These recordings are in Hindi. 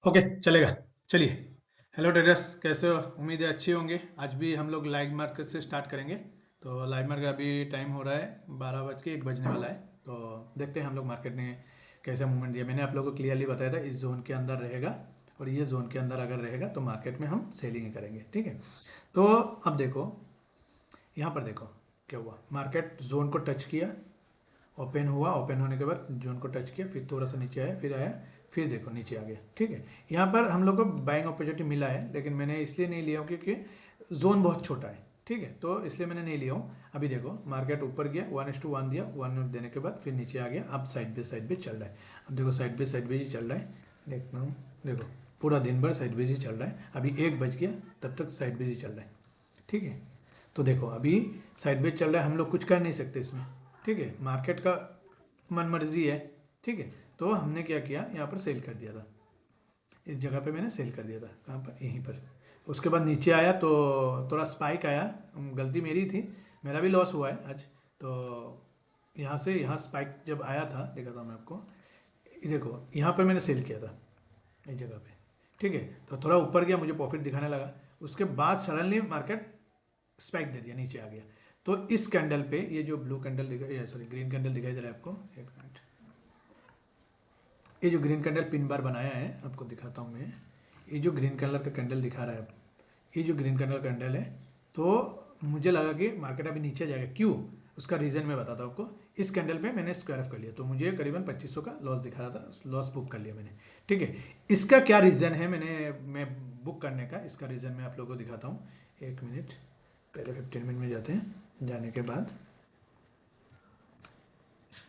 ओके, चलेगा। चलिए। हेलो ट्रेडर्स, कैसे हो? उम्मीद है अच्छे होंगे। आज भी हम लोग लाइव मार्केट से स्टार्ट करेंगे। तो लाइव मार्केट अभी टाइम हो रहा है 12 बज के 1 बजने वाला है। तो देखते हैं हम लोग मार्केट ने कैसा मूवमेंट दिया। मैंने आप लोगों को क्लियरली बताया था इस जोन के अंदर रहेगा, और ये जोन के अंदर अगर रहेगा तो मार्केट में हम सेलिंग ही करेंगे। ठीक है। तो अब देखो, यहाँ पर देखो क्या हुआ। मार्केट जोन को टच किया, ओपन हुआ, ओपन होने के बाद जोन को टच किया, फिर थोड़ा सा नीचे आया, फिर आया, फिर देखो नीचे आ गया। ठीक है। यहाँ पर हम लोग को बाइंग अपॉर्चुनिटी मिला है, लेकिन मैंने इसलिए नहीं लिया हूँ क्योंकि जोन बहुत छोटा है। ठीक है, तो इसलिए मैंने नहीं लिया हूँ। अभी देखो मार्केट ऊपर गया, 1:1 दिया, 1 देने के बाद फिर नीचे आ गया। अब साइड पे चल रहा है। अब देखो साइड पे ही चल रहा है। देखता हूँ, देखो पूरा दिन भर साइड ही चल रहा है। अभी 1 बज गया, तब तक साइड ही चल रहा है। ठीक है। तो देखो अभी साइड चल रहा है, हम लोग कुछ कर नहीं सकते इसमें। ठीक है, मार्केट का मन मर्जी है। ठीक है। तो हमने क्या किया, यहाँ पर सेल कर दिया था। इस जगह पे मैंने सेल कर दिया था। कहाँ पर? यहीं पर। उसके बाद नीचे आया तो थोड़ा स्पाइक आया। गलती मेरी थी, मेरा भी लॉस हुआ है आज। तो यहाँ से यहाँ स्पाइक जब आया था, देखा था मैं आपको, ये देखो यहाँ पर मैंने सेल किया था इस जगह पे। ठीक है। तो थोड़ा ऊपर गया, मुझे प्रॉफिट दिखाने लगा। उसके बाद सडनली मार्केट स्पाइक दे दिया, नीचे आ गया। तो इस कैंडल पे ये जो ब्लू कैंडल दिखाई, सॉरी ग्रीन कैंडल दिखाई दे रहा है आपको, एक मिनट। ये जो ग्रीन कैंडल पिन बार बनाया है, आपको दिखाता हूँ मैं। ये जो ग्रीन कलर का कैंडल दिखा रहा है, ये जो ग्रीन कलर कैंडल है, तो मुझे लगा कि मार्केट अभी नीचे जाएगा। क्यों? उसका रीज़न मैं बताता हूँ आपको। इस कैंडल पे मैंने स्क्वायर ऑफ कर लिया, तो मुझे करीबन 2500 का लॉस दिखा रहा था, लॉस बुक कर लिया मैंने। ठीक है। इसका क्या रीज़न है मैं बुक करने का, इसका रीज़न मैं आप लोगों को दिखाता हूँ। एक मिनट, पहले 15 मिनट में जाते हैं। जाने के बाद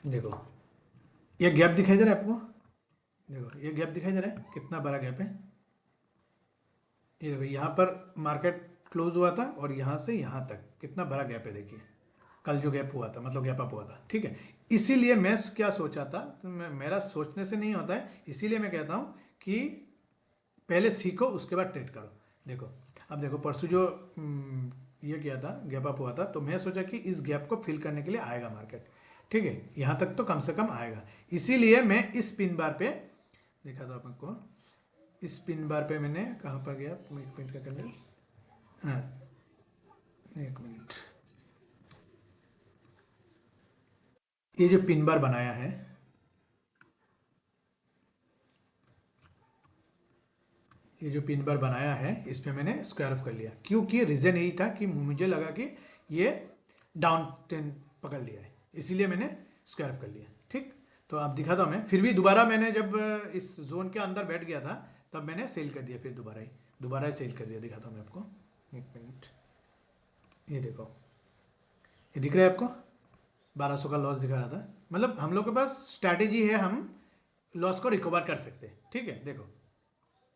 देखो ये गैप दिखाई दे रहा है आपको। देखो ये गैप दिखाई दे रहा है, कितना बड़ा गैप है। ये देखो यहाँ पर मार्केट क्लोज हुआ था, और यहाँ से यहाँ तक कितना बड़ा गैप है। देखिए कल जो गैप हुआ था, मतलब गैप अप हुआ था। ठीक है। इसीलिए मैं क्या सोचा था, तो मेरा सोचने से नहीं होता है, इसीलिए मैं कहता हूँ कि पहले सीखो उसके बाद ट्रेड करो। देखो अब देखो परसों जो ये किया था, गैप अप हुआ था, तो मैं सोचा कि इस गैप को फिल करने के लिए आएगा मार्केट। ठीक है, यहाँ तक तो कम से कम आएगा। इसीलिए मैं इस पिन बार पे देखा था आपको। इस पिन बार पे मैंने कहाँ पर गया, एक मिनट का कैंडल, हाँ एक मिनट। ये जो पिन बार बनाया है, ये जो पिन बार बनाया है, इस पे मैंने स्क्वायर ऑफ कर लिया, क्योंकि रीज़न यही था कि मुझे लगा कि ये डाउन ट्रेंड पकड़ लिया है, इसीलिए मैंने स्क्वायर ऑफ कर लिया। ठीक। तो अब दिखाता हूँ मैं, फिर भी दोबारा मैंने जब इस जोन के अंदर बैठ गया था, तब मैंने सेल कर दिया, फिर दोबारा ही सेल कर दिया। दिखाता हूँ मैं आपको, एक मिनट। ये देखो, ये दिख रहा है आपको, 1200 का लॉस दिखा रहा था। मतलब हम लोग के पास स्ट्रैटेजी है, हम लॉस को रिकवर कर सकते हैं। ठीक है, देखो।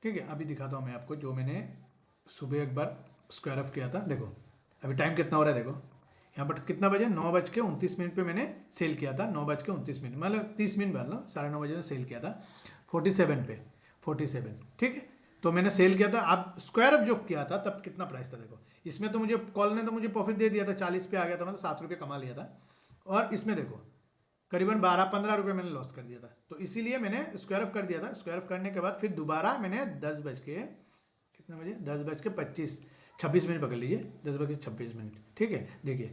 ठीक है, अभी दिखाता हूँ मैं आपको जो मैंने सुबह एक बार स्क्वायर ऑफ किया था। देखो अभी टाइम कितना हो रहा है, देखो यहाँ पर कितना बजे, 9:29 पे मैंने सेल किया था। 9:29, मतलब 30 मिनट बाद लो, 9:30 में सेल किया था 47 पे, 47। ठीक है। तो मैंने सेल किया था। अब स्क्वायर ऑफ जो किया था तब कितना प्राइस था, देखो इसमें तो मुझे कॉल ने तो मुझे प्रॉफिट दे दिया था, 40 पे आ गया था, मतलब 7 रुपये कमा लिया था। और इसमें देखो करीबन 12-15 रुपये मैंने लॉस कर दिया था। तो इसीलिए मैंने स्क्वायर ऑफ कर दिया था। स्क्वायर ऑफ करने के बाद फिर दोबारा मैंने 10 बज के कितने बजे, 10:25-26 मिनट पकड़ लीजिए, 10:26। ठीक है, देखिए।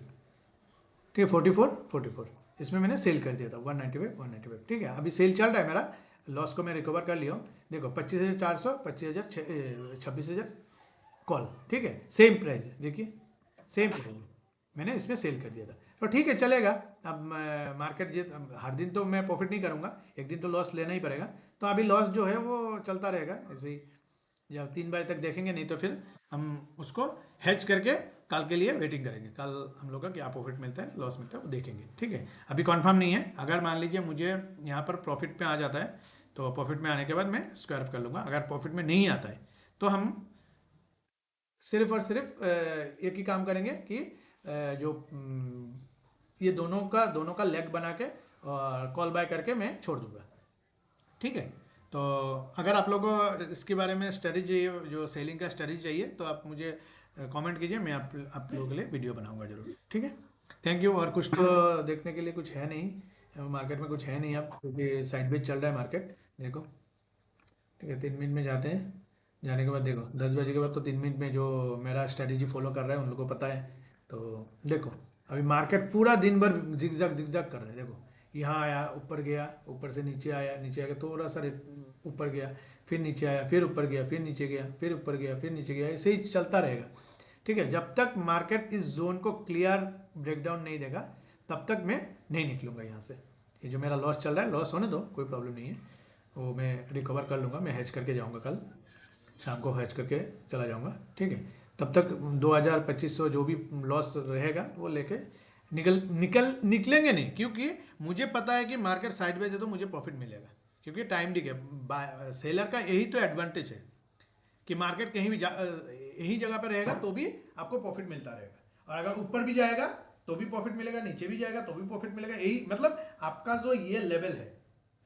ठीक है, 44 इसमें मैंने सेल कर दिया था, 195। ठीक है, अभी सेल चल रहा है मेरा। लॉस को मैं रिकवर कर लिया हूँ। देखो 25,400, 25,000, 26,000 कॉल। ठीक है, सेम प्राइस है, देखिए सेम प्राइस है। मैंने इसमें सेल कर दिया था, तो ठीक है चलेगा। अब मार्केट जीत, हर दिन तो मैं प्रॉफिट नहीं करूँगा, एक दिन तो लॉस लेना ही पड़ेगा। तो अभी लॉस जो है वो चलता रहेगा ऐसे ही, जब 3 बजे तक देखेंगे, नहीं तो फिर हम उसको हैच करके कल के लिए वेटिंग करेंगे। कल हम लोग का क्या प्रॉफिट मिलता है, लॉस मिलता है, वो देखेंगे। ठीक है, अभी कंफर्म नहीं है। अगर मान लीजिए मुझे यहाँ पर प्रॉफिट पे आ जाता है, तो प्रॉफिट में आने के बाद मैं स्क्वायर ऑफ कर लूँगा। अगर प्रॉफिट में नहीं आता है, तो हम सिर्फ और सिर्फ एक ही काम करेंगे कि जो ये दोनों का लेग बना के और कॉल बाय करके मैं छोड़ दूंगा। ठीक है। तो अगर आप लोगों को इसके बारे में स्टडी चाहिए, जो सेलिंग का स्टडी चाहिए, तो आप मुझे कमेंट कीजिए, मैं आप लोगों के लिए वीडियो बनाऊंगा जरूर। ठीक है। Thank you. और कुछ तो देखने के लिए कुछ है नहीं, मार्केट में कुछ है नहीं अब, क्योंकि साइड चल रहा है मार्केट। देखो। ठीक ठीक है, 3 मिनट में जाते हैं। जाने के बाद देखो 10 बजे के बाद तो 3 मिनट में जो मेरा स्ट्रेटेजी फॉलो कर रहा है उन लोगों को पता है। तो देखो अभी मार्केट पूरा दिन भर जिगजैग कर रहा है। देखो यहाँ आया, ऊपर गया, ऊपर से नीचे आया, नीचे आया थोड़ा सा ऊपर गया, फिर नीचे आया, फिर ऊपर गया, फिर नीचे गया, फिर ऊपर गया, फिर नीचे गया, ऐसे ही चलता रहेगा। ठीक है, जब तक मार्केट इस जोन को क्लियर ब्रेकडाउन नहीं देगा तब तक मैं नहीं निकलूंगा यहाँ से। ये जो मेरा लॉस चल रहा है, लॉस होने दो, कोई प्रॉब्लम नहीं है, वो मैं रिकवर कर लूँगा। मैं हैच करके जाऊँगा, कल शाम को हैच करके चला जाऊँगा। ठीक है, तब तक 2000-2500 जो भी लॉस रहेगा वो लेके निकलेंगे नहीं, क्योंकि मुझे पता है कि मार्केट साइडवेज है तो मुझे प्रॉफिट मिलेगा, क्योंकि टाइम डिक है। सेलर का यही तो एडवांटेज है कि मार्केट कहीं भी यही जगह पर रहेगा तो भी आपको प्रॉफिट मिलता रहेगा, और अगर ऊपर भी जाएगा तो भी प्रॉफिट मिलेगा, नीचे भी जाएगा तो भी प्रॉफिट मिलेगा। यही मतलब आपका जो ये लेवल है,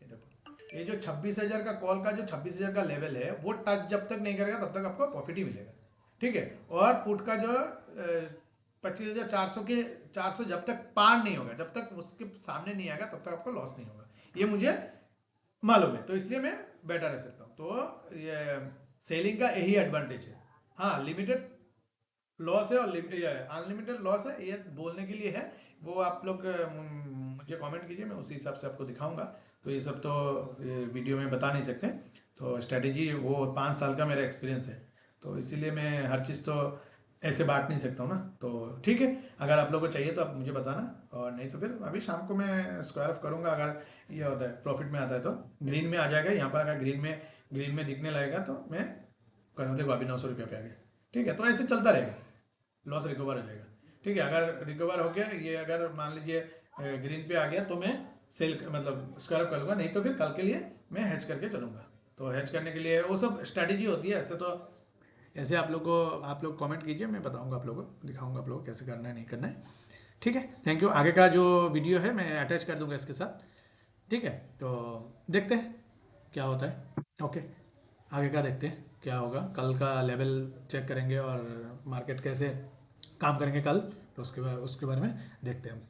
ये देखो, ये जो 26,000 का कॉल का जो 26,000 का लेवल है वो टच जब तक नहीं करेगा तब तक आपको प्रॉफिट ही मिलेगा। ठीक है, और पुट का जो 25,400 के 400 जब तक पार नहीं होगा, जब तक उसके सामने नहीं आएगा तब तक आपको लॉस नहीं होगा, ये मुझे मालूम है। तो इसलिए मैं बेटर रह सकता हूँ। तो ये सेलिंग का यही एडवांटेज है। हाँ, लिमिटेड लॉस है और अनलिमिटेड लॉस है, ये बोलने के लिए है। वो आप लोग मुझे कमेंट कीजिए, मैं उसी हिसाब से आपको दिखाऊंगा। तो ये सब तो वीडियो में बता नहीं सकते। तो स्ट्रेटेजी वो 5 साल का मेरा एक्सपीरियंस है, तो इसीलिए मैं हर चीज़ तो ऐसे बांट नहीं सकता हूँ ना। तो ठीक है, अगर आप लोगों को चाहिए तो आप मुझे बताना, और नहीं तो फिर अभी शाम को मैं स्क्वायर ऑफ करूँगा। अगर ये होता है प्रॉफिट में आता है तो ग्रीन में आ जाएगा यहाँ पर। अगर ग्रीन में दिखने लगेगा तो मैं करूँ। देखो अभी 900 रुपया पे आ गया। ठीक है, तो ऐसे चलता रहेगा, लॉस रिकवर हो जाएगा। ठीक है, अगर रिकवर हो गया ये, अगर मान लीजिए ग्रीन पे आ गया तो मैं सेल मतलब स्क्वायर कर लूँगा, नहीं तो फिर कल के लिए मैं हैच करके चलूँगा। तो हैच करने के लिए वो सब स्ट्रैटेजी होती है। ऐसे तो ऐसे आप लोग कमेंट कीजिए, मैं बताऊँगा आप लोगों को, दिखाऊँगा आप लोगों को कैसे करना है नहीं करना है। ठीक है, थैंक यू। आगे का जो वीडियो है मैं अटैच कर दूँगा इसके साथ। ठीक है, तो देखते हैं क्या होता है। ओके, आगे का देखते हैं क्या होगा। कल का लेवल चेक करेंगे और मार्केट कैसे काम करेंगे कल, तो उसके बारे में देखते हैं हम।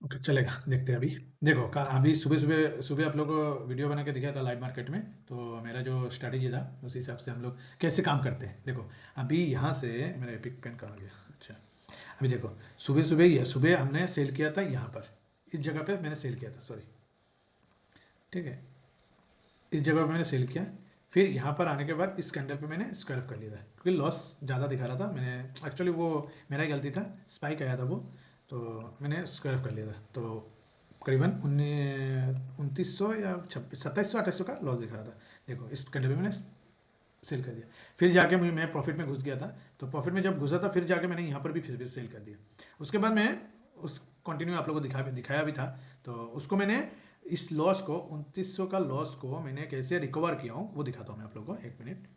ओके, चलेगा, देखते हैं अभी। देखो अभी सुबह सुबह सुबह आप लोग को वीडियो बना के दिखाया था लाइव मार्केट में, तो मेरा जो स्ट्रैटेजी था उस हिसाब से हम लोग कैसे काम करते हैं। देखो अभी यहाँ से मेरा एपिक पेन कहाँ गया, अच्छा, अभी देखो सुबह हमने सेल किया था यहाँ पर, इस जगह पे मैंने सेल किया था, सॉरी। ठीक है, इस जगह पे मैंने सेल किया, फिर यहाँ पर आने के बाद इस कैंडल पे मैंने स्क्वायर ऑफ कर लिया था, क्योंकि लॉस ज़्यादा दिखा रहा था। मैंने एक्चुअली वो मेरा ही गलती था, स्पाइक आया था वो, तो मैंने स्क्वायर ऑफ कर लिया था। तो करीबन 2900 या 2700-2800 का लॉस दिखा रहा था। देखो इस कैंडल पे मैंने सेल कर दिया, फिर जाके मैं प्रॉफिट में घुस गया था। तो प्रॉफिट में जब घुसा था फिर जाके मैंने यहाँ पर भी फिर सेल कर दिया। उसके बाद मैं उस कंटिन्यू आप लोगों को दिखाया भी था। तो उसको मैंने इस लॉस को 2900 का लॉस को मैंने कैसे रिकवर किया हूँ वो दिखाता हूँ मैं आप लोगों को। एक मिनट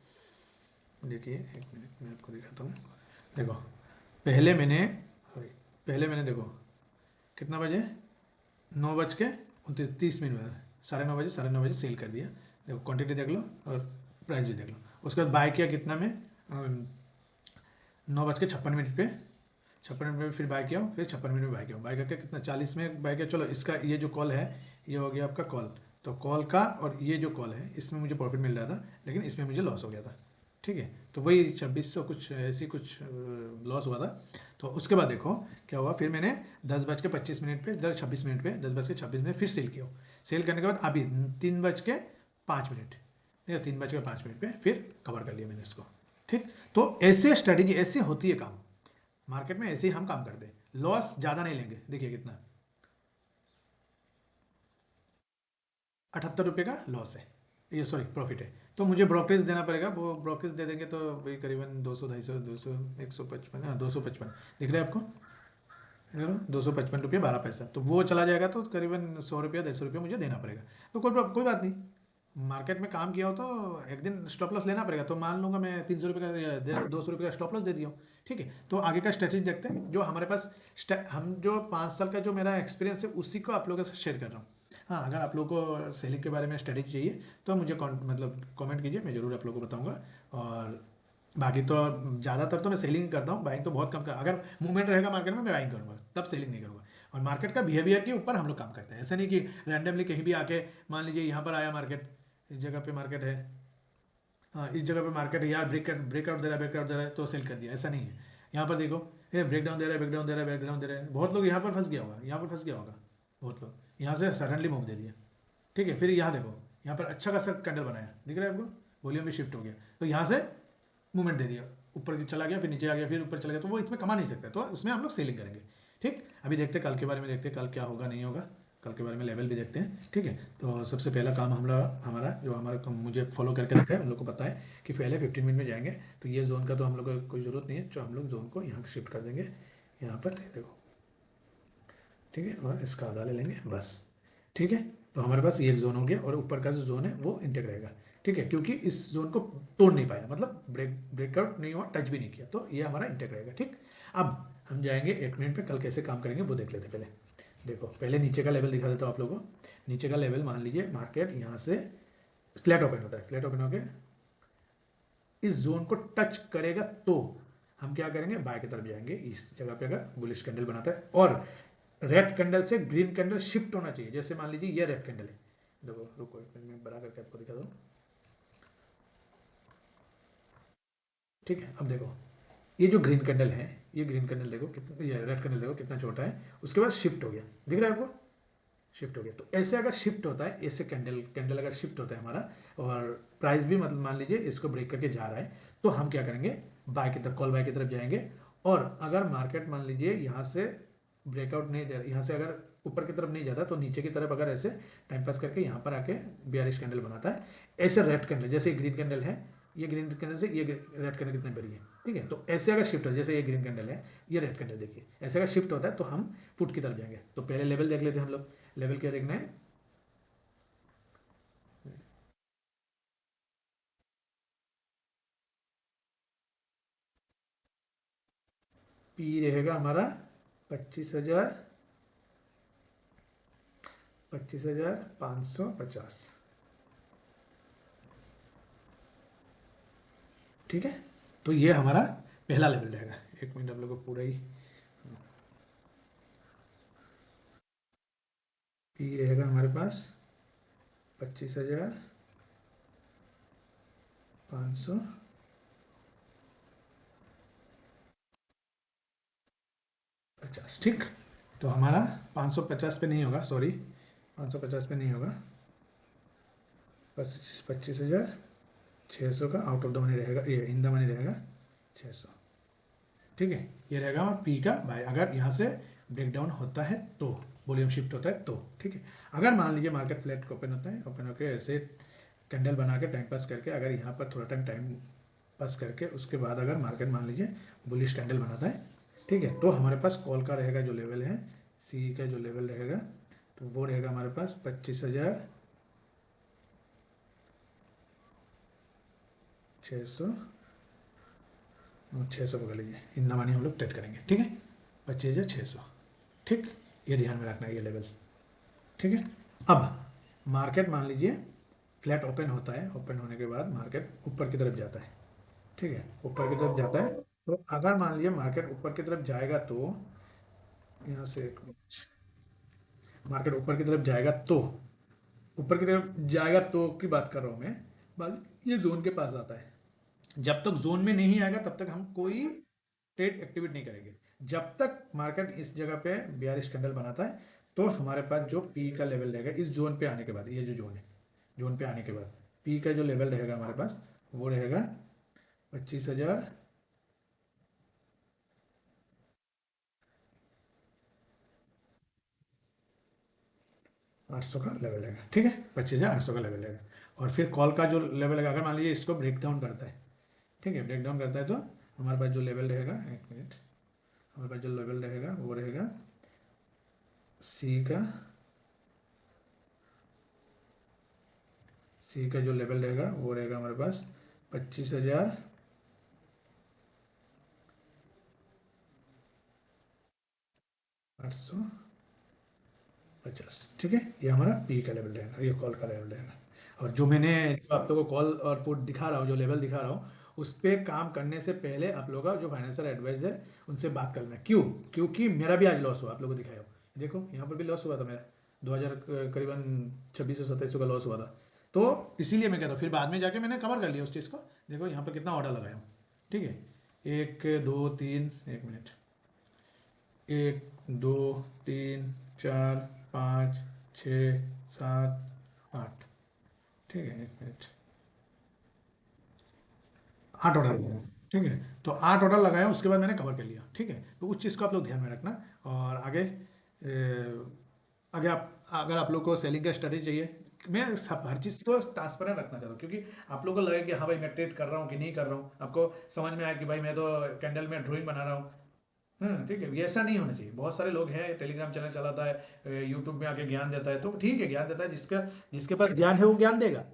देखिए, एक मिनट मैं आपको दिखाता हूँ। देखो पहले मैंने देखो कितना बजे, 9:29 में, 9:30 सेल कर दिया। देखो क्वांटिटी देख लो और प्राइस भी देख लो। उसके बाद बाय किया कितना में, 9:56 पे, 56 में फिर बाय किया हूँ, फिर 56 में बाय किया हूँ। बाय करके कितना 40 में बाय किया। चलो इसका ये जो कॉल है ये हो गया आपका कॉल, तो कॉल का, और ये जो कॉल है इसमें मुझे प्रॉफिट मिल रहा था, लेकिन इसमें मुझे लॉस हो गया था। ठीक है, तो वही 2600 कुछ ऐसी कुछ लॉस हुआ था। तो उसके बाद देखो क्या हुआ, फिर मैंने 10:25 पे, 10:26 पे, 10:26 फिर सेल किया। सेल करने के बाद अभी 3:05, ठीक 3:05 पे फिर कवर कर लिया मैंने इसको। ठीक, तो ऐसे स्ट्रेटेजी ऐसे होती है काम मार्केट में, ऐसे ही हम काम करते हैं। लॉस ज़्यादा नहीं लेंगे। देखिए कितना, 78 रुपये का लॉस है, ये सॉरी प्रॉफिट है। तो मुझे ब्रोकरेज देना पड़ेगा, वो ब्रोकरेज दे देंगे तो वही करीबन 200, 250, 200, 155, हाँ 255 दिख रहा है आपको, 255 रुपये 12 पैसा। तो वो चला जाएगा तो करीबन 100 रुपया 150 रुपया मुझे देना पड़ेगा। तो कोई बात नहीं, मार्केट में काम किया हो तो एक दिन स्टॉप लॉस लेना पड़ेगा। तो मान लूँगा मैं 300 रुपये का या 200 रुपये का स्टॉप लॉस दे दिया हूँ। ठीक है, तो आगे का स्ट्रेटेजी देखते हैं। जो हमारे पास हम जो 5 साल का जो मेरा एक्सपीरियंस है उसी को आप लोगों के साथ शेयर कर रहा हूँ। हाँ, अगर आप लोगों को सेलिंग के बारे में स्ट्रेटेजी चाहिए तो मुझे मतलब कमेंट कीजिए, मैं ज़रूर आप लोगों को बताऊँगा। और बाकी तो ज़्यादातर तो मैं सेलिंग करता हूँ, बाइंग तो बहुत कम कर। अगर मूवमेंट रहेगा मार्केट में मैं बाइंग करूँगा, तब सेलिंग नहीं करूँगा। और मार्केट का बिहेवियर के ऊपर हम लोग काम करते हैं। ऐसा नहीं कि रैंडमली कहीं भी आके मान लीजिए यहाँ पर आया मार्केट, इस जगह पे मार्केट है, हाँ इस जगह पे मार्केट है यार, ब्रेकआउट दे रहा है, ब्रेकआउट दे रहा है तो सेल कर दिया, ऐसा नहीं है। यहाँ पर देखो ये ब्रेकडाउन दे रहा है, ब्रेकडाउन दे रहा है, ब्रेकडाउन दे रहा है, बहुत लोग यहाँ पर फंस गया होगा, यहाँ पर फंस गया होगा बहुत लोग, यहाँ से सडनली मूव दे दिया। ठीक है, फिर यहाँ देखो यहाँ पर अच्छा खासा कैंडल बनाया, दिख रहा है आपको, वॉल्यूम भी शिफ्ट हो गया, तो यहाँ से मूवमेंट दे दिया, ऊपर चला गया, फिर नीचे आ गया, फिर ऊपर चला गया, तो वो इसमें कमा नहीं सकता, तो उसमें हम लोग सेलिंग करेंगे। ठीक, अभी देखते हैं कल के बारे में, देखते हैं कल क्या होगा नहीं होगा, कल के बारे में लेवल भी देखते हैं। ठीक है, तो सबसे पहला काम हमारा जो हमारा मुझे फॉलो करके रखा है उन लोग को पता है कि पहले 15 मिनट में जाएंगे, तो ये जोन का तो हम लोग को कोई ज़रूरत नहीं है, तो हम लोग जोन को यहाँ शिफ्ट कर देंगे, यहाँ पर देखो। ठीक है, और इसका आधा ले लेंगे बस। ठीक है, तो हमारे पास ये एक जोन हो गया, और ऊपर का जो जोन है वो इंटेक रहेगा। ठीक है, क्योंकि इस जोन को तोड़ नहीं पाया, मतलब ब्रेकआउट नहीं हुआ, टच भी नहीं किया, तो ये हमारा इंटेक रहेगा। ठीक, अब हम जाएंगे 1 मिनट पे, कल कैसे काम करेंगे वो देख लेते हैं। पहले देखो, पहले नीचे का लेवल दिखा देता हूँ आप लोगों को। नीचे का लेवल मान लीजिए मार्केट यहाँ से फ्लैट ओपन होता है, फ्लैट ओपन होकर इस जोन को टच करेगा तो हम क्या करेंगे, बाय की तरफ जाएंगे। इस जगह पे अगर बुलिश कैंडल बनाता है और रेड कैंडल से ग्रीन कैंडल शिफ्ट होना चाहिए, जैसे मान लीजिए ये रेड कैंडल है, देखो रुको एक मिनट में बड़ा करके आपको दिखा दूँ। ठीक है, अब देखो ये जो ग्रीन कैंडल है, ये ग्रीन कैंडल देखो कितना, ये रेड कैंडल देखो कितना छोटा है, उसके बाद शिफ्ट हो गया, दिख रहा है आपको, शिफ्ट हो गया। तो ऐसे अगर शिफ्ट होता है, ऐसे कैंडल अगर शिफ्ट होता है हमारा, और प्राइस भी मतलब मान लीजिए इसको ब्रेक करके जा रहा है, तो हम क्या करेंगे, बाय की तरफ, कॉल बाय की तरफ जाएंगे। और अगर मार्केट मान लीजिए यहाँ से ब्रेकआउट नहीं दे, यहाँ से अगर ऊपर की तरफ नहीं जाता, तो नीचे की तरफ अगर ऐसे टाइम पास करके यहाँ पर आके बियरिश कैंडल बनाता है, ऐसे रेड कैंडल, जैसे ग्रीन कैंडल है, ये ग्रीन कैंडल से ये रेड कैंडल कितनी बड़ी है। ठीक है, तो ऐसे अगर शिफ्ट हो, जैसे ये ग्रीन कैंडल है, ये रेड कैंडल देखिए, ऐसे अगर शिफ्ट होता है तो हम पुट की तरफ जाएंगे। तो पहले लेवल देख लेते हैं हम लोग, लेवल क्या देखना है, पी रहेगा हमारा 25,000, 25,550। ठीक है, तो ये हमारा पहला लेवल रहेगा। एक मिनट आप लोगों को पूरा ही, पी रहेगा हमारे पास 25,550। ठीक, तो हमारा 550 पे नहीं होगा, सॉरी 550 पे नहीं होगा, 25,600 का आउट ऑफ द मनी रहेगा, ये इन द मनी रहेगा 600। ठीक है, ये रहेगा हमारा पी का बाय, अगर यहाँ से ब्रेकडाउन होता है तो, वॉल्यूम शिफ्ट होता है तो। ठीक है, अगर मान लीजिए मार्केट फ्लैट ओपन होता है, ओपन होकर ऐसे कैंडल बना के टाइम पास करके, अगर यहाँ पर थोड़ा टाइम पास करके उसके बाद अगर मार्केट मान लीजिए बुलिश कैंडल बनाता है, ठीक है, तो हमारे पास कॉल का रहेगा जो लेवल है, सी का जो लेवल रहेगा, तो वो रहेगा हमारे पास 25,600, 600 पकड़ लीजिए, इन नवानी हम लोग टेट करेंगे। ठीक है, 25,600। ठीक, ये ध्यान में रखना है ये लेवल। ठीक है, अब मार्केट मान लीजिए फ्लैट ओपन होता है, ओपन होने के बाद मार्केट ऊपर की तरफ जाता है। ठीक है, ऊपर की तरफ जाता है, तो अगर मान लीजिए मार्केट ऊपर की तरफ जाएगा तो, यहाँ से एक मिनट, मार्केट ऊपर की तरफ जाएगा तो, ऊपर की तरफ जाएगा तो की बात कर रहा हूँ मैं, ये जोन के पास आता है, जब तक जोन में नहीं आएगा तब तक हम कोई ट्रेड एक्टिवेट नहीं करेंगे। जब तक मार्केट इस जगह पे बियरिश कैंडल बनाता है, तो हमारे पास जो पी का लेवल रहेगा इस जोन पे आने के बाद, ये जो जोन है, जोन पे आने के बाद पी का जो लेवल रहेगा हमारे पास, वो रहेगा 25,000, 800 का लेवल रहेगा। ठीक है, 25,800 का लेवल रहेगा। और फिर कॉल का जो लेवल रहेगा, अगर मान लीजिए इसको ब्रेक डाउन करता है, ठीक है, ब्रेक डाउन करता है, तो हमारे पास जो लेवल रहेगा, एक मिनट, हमारे पास जो लेवल रहेगा वो रहेगा सी का, सी का जो लेवल रहेगा वो रहेगा हमारे पास 25,850। ठीक है, ये हमारा पी का लेवल रहेगा, ये कॉल का लेवल रहेगा। और जो मैंने जो आप लोगों को कॉल और पुट दिखा रहा हूँ, जो लेवल दिखा रहा हूँ, उस पर काम करने से पहले आप लोगों का जो फाइनेंशियल एडवाइजर, उनसे बात करना। क्यों? क्योंकि मेरा भी आज लॉस हुआ, आप लोगों को दिखाया हो, देखो यहाँ पर भी लॉस हुआ था मेरा, 2000 करीबन 2600 2700 का लॉस हुआ था। तो इसीलिए मैं कहता हूँ, फिर बाद में जाके मैंने कवर कर लिया उस चीज़ को। देखो यहाँ पर कितना ऑर्डर लगाया हूँ, ठीक है, 1 2 3, 1 मिनट, 1 2 3 4 5 6 7 8, ठीक है, 1 मिनट, 8 ऑर्डर लगाया, ठीक है। तो 8 ऑर्डर लगाया, उसके बाद मैंने कवर कर लिया, ठीक है। तो उस चीज़ को आप लोग ध्यान में रखना। और आगे आगे आप, अगर आप लोग को सेलिंग का स्ट्रेटेजी चाहिए, मैं सब हर चीज़ को ट्रांसपेरेंट रखना चाहता हूँ, क्योंकि आप लोगों को लगे कि हाँ भाई मैं ट्रेड कर रहा हूँ कि नहीं कर रहा हूँ, आपको समझ में आया कि भाई मैं तो कैंडल में ड्राइंग बना रहा हूँ। ठीक है, ये ऐसा नहीं होना चाहिए। बहुत सारे लोग हैं, टेलीग्राम चैनल चलाता है, यूट्यूब में आके ज्ञान देता है, तो ठीक है ज्ञान देता है, जिसका जिसके पास ज्ञान है वो ज्ञान देगा,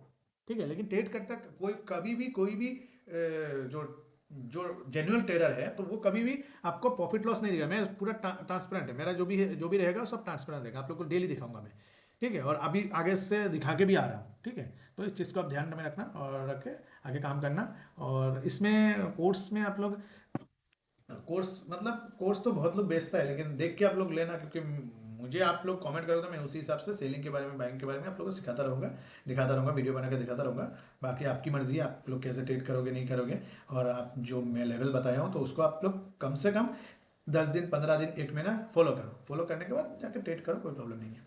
ठीक है। लेकिन ट्रेड करता कोई कभी भी कोई भी जो जो जेन्युइन ट्रेडर है, तो वो कभी भी आपको प्रॉफिट लॉस नहीं देगा। मैं पूरा ट्रांसपेरेंट है, मेरा जो भी है, जो भी रहेगा सब ट्रांसपेरेंट रहेगा, आप लोग को डेली दिखाऊंगा मैं, ठीक है। और अभी आगे से दिखा के भी आ रहा हूँ, ठीक है। तो इस चीज़ को आप ध्यान में रखना और रख के आगे काम करना। और इसमें कोर्स में आप लोग, कोर्स मतलब कोर्स तो बहुत लोग बेचता है, लेकिन देख के आप लोग लेना, क्योंकि मुझे आप लोग कमेंट करोगे तो मैं उसी हिसाब से सेलिंग के बारे में, बाइंग के बारे में आप लोगों को सिखाता रहूँगा, दिखाता रहूँगा, वीडियो बना के दिखाता रहूँगा। बाकी आपकी मर्जी है, आप लोग कैसे ट्रेड करोगे नहीं करोगे। और आप जो मैं लेवल बताया हूँ, तो उसको आप लोग कम से कम 10 दिन 15 दिन 1 महीना फॉलो करो। फॉलो करने के बाद जाके ट्रेड करो, कोई प्रॉब्लम नहीं है,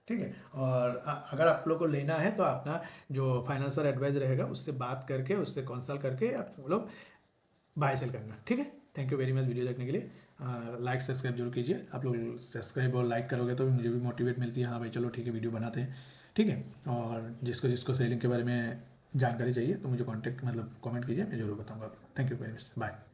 ठीक है। और अगर आप लोग को लेना है तो अपना जो फाइनेंशियल एडवाइस रहेगा उससे बात करके, उससे कंसल्ट करके आप लोग बाय सेल करना, ठीक है। Thank you very much video देखने के लिए। लाइक सब्सक्राइब जरूर कीजिए। आप लोग सब्सक्राइब और लाइक करोगे तो मुझे भी मोटिवेट मिलती है, हाँ भाई चलो ठीक है वीडियो बनाते हैं, ठीक है। और जिसको जिसको सेलिंग के बारे में जानकारी चाहिए तो मुझे कॉन्टेक्ट मतलब कमेंट कीजिए, मैं जरूर बताऊँगा आपको। Thank you very much, bye.